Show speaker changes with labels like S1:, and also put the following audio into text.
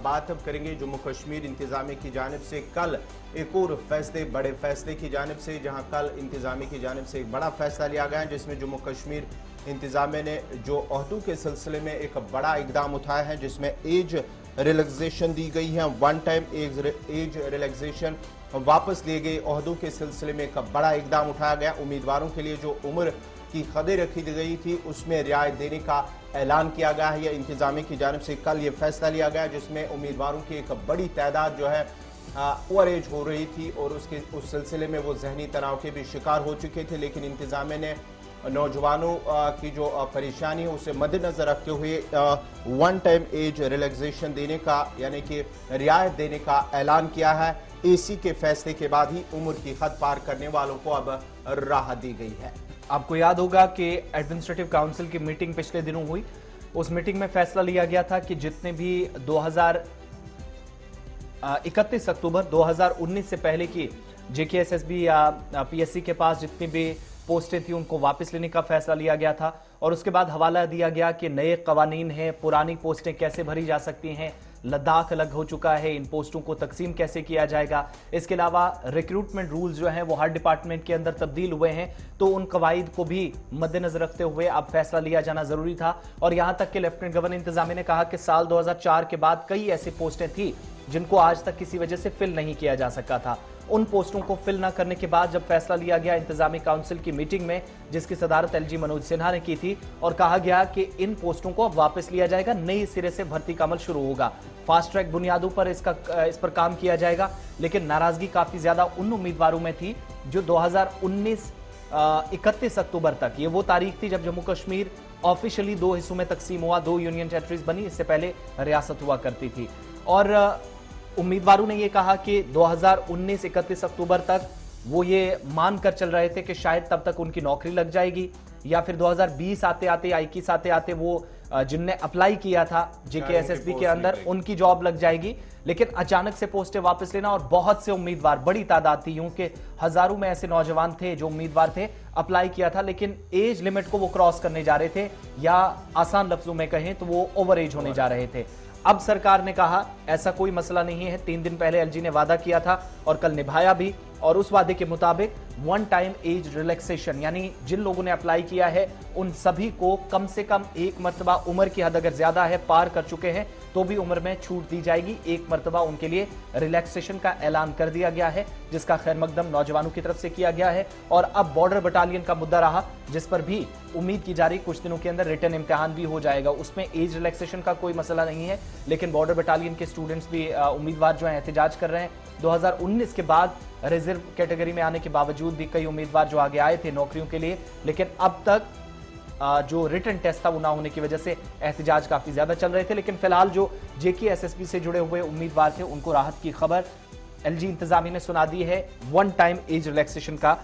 S1: बात अब करेंगे जम्मू कश्मीर इंतजामिया की जानिब से कल एक और फैसले, बड़े फैसले की जानिब से, जहां कल इंतजामिया की जानिब से एक बड़ा फैसला लिया गया है, जिसमें जम्मू कश्मीर इंतजामिया ने जो ओहदों के सिलसिले में एक बड़ा इकदाम उठाया है, जिसमें एज रिलैक्सेशन दी गई है। वन टाइम एज रिलैक्सेशन वापस लिए गए ओहदों के सिलसिले में एक बड़ा इकदाम उठाया गया। उम्मीदवारों के लिए जो उम्र की हदें रखी गई थी उसमें रियायत देने का ऐलान किया गया है। यह इंतजामिया की जानिब से कल ये फैसला लिया गया, जिसमें उम्मीदवारों की एक बड़ी तादाद जो है ओवर एज हो रही थी और उस सिलसिले में वो जहनी तनाव के भी शिकार हो चुके थे। लेकिन इंतजामिया ने नौजवानों की जो परेशानी है उसे मद्देनजर रखते हुए वन टाइम एज रिलैक्सेशन देने का, यानी कि रियायत देने का ऐलान किया है। एसी के फैसले के बाद ही उम्र की हद पार करने वालों को अब राहत दी गई है।
S2: आपको याद होगा कि एडमिनिस्ट्रेटिव काउंसिल की मीटिंग पिछले दिनों हुई। उस मीटिंग में फैसला लिया गया था कि जितने भी 31 अक्टूबर 2019 से पहले की जेकेएसएसबी या पीएससी के पास जितनी भी पोस्टें थी उनको वापस लेने का फैसला लिया गया था। और उसके बाद हवाला दिया गया कि नए कवानीन हैं, पुरानी पोस्टें कैसे भरी जा सकती हैं, लद्दाख अलग हो चुका है, इन पोस्टों को तकसीम कैसे किया जाएगा। इसके अलावा रिक्रूटमेंट रूल्स जो हैं वो हर डिपार्टमेंट के अंदर तब्दील हुए हैं, तो उन कवायद को भी मद्देनजर रखते हुए अब फैसला लिया जाना जरूरी था। और यहां तक कि लेफ्टिनेंट गवर्नर इंतजामिया ने कहा कि साल 2004 के बाद कई ऐसी पोस्टें थी जिनको आज तक किसी वजह से फिल नहीं किया जा सका था। उन पोस्टों को फिल न करने के बाद जब फैसला लिया गया इंतजामी काउंसिल की मीटिंग में, जिसकी सदारत एलजी मनोज सिन्हा ने की थी, और कहा गया कि इन पोस्टों को अब वापस लिया जाएगा, नई सिरे से भर्ती का अमल शुरू होगा, फास्ट ट्रैक बुनियादों पर इस पर काम किया जाएगा। लेकिन नाराजगी काफी ज्यादा उन उम्मीदवारों में थी जो 2019 31 अक्टूबर तक, ये वो तारीख थी जब जम्मू कश्मीर ऑफिशियली दो हिस्सों में तकसीम हुआ, दो यूनियन टेरिटरीज बनी, इससे पहले रियासत हुआ करती थी। और उम्मीदवारों ने यह कहा कि 2019 31 अक्टूबर तक वो ये मानकर चल रहे थे कि शायद तब तक उनकी नौकरी लग जाएगी, या फिर 2020 आते आते 21 आते आते वो जिनने अप्लाई किया था जेकेएसएसबी के अंदर उनकी जॉब लग जाएगी। लेकिन अचानक से पोस्टें वापस लेना, और बहुत से उम्मीदवार, बड़ी तादाद थी, यूं कि हजारों में ऐसे नौजवान थे जो उम्मीदवार थे, अप्लाई किया था लेकिन एज लिमिट को वो क्रॉस करने जा रहे थे, या आसान लफ्जों में कहें तो वो ओवर एज होने जा रहे थे। अब सरकार ने कहा ऐसा कोई मसला नहीं है। 3 दिन पहले एलजी ने वादा किया था और कल निभाया भी, और उस वादे के मुताबिक वन टाइम एज रिलैक्सेशन, यानी जिन लोगों ने अप्लाई किया है उन सभी को कम से कम एक मरतबा उम्र की हद अगर ज्यादा है, पार कर चुके हैं, तो भी उम्र में छूट दी जाएगी। एक मरतबा उनके लिए रिलैक्सेशन का ऐलान कर दिया गया है, जिसका खैर मकदम नौजवानों की तरफ से किया गया है। और अब बॉर्डर बटालियन का मुद्दा रहा, जिस पर भी उम्मीद की जा रही कुछ दिनों के अंदर रिटन इम्तिहान भी हो जाएगा, उसमें एज रिलैक्सेशन का कोई मसला नहीं है। लेकिन बॉर्डर बटालियन के स्टूडेंट्स भी, उम्मीदवार जो है एहतजाज कर रहे हैं। 2019 के बाद रिजर्व कैटेगरी में आने के बावजूद भी कई उम्मीदवार जो आगे आए थे नौकरियों के लिए, लेकिन अब तक जो रिटन टेस्ट था वो ना होने की वजह से एहतजाज काफी ज्यादा चल रहे थे। लेकिन फिलहाल जो जेकेएसएसबी से जुड़े हुए उम्मीदवार थे उनको राहत की खबर एलजी इंतजामिया ने सुना दी है, वन टाइम एज रिलैक्सेशन का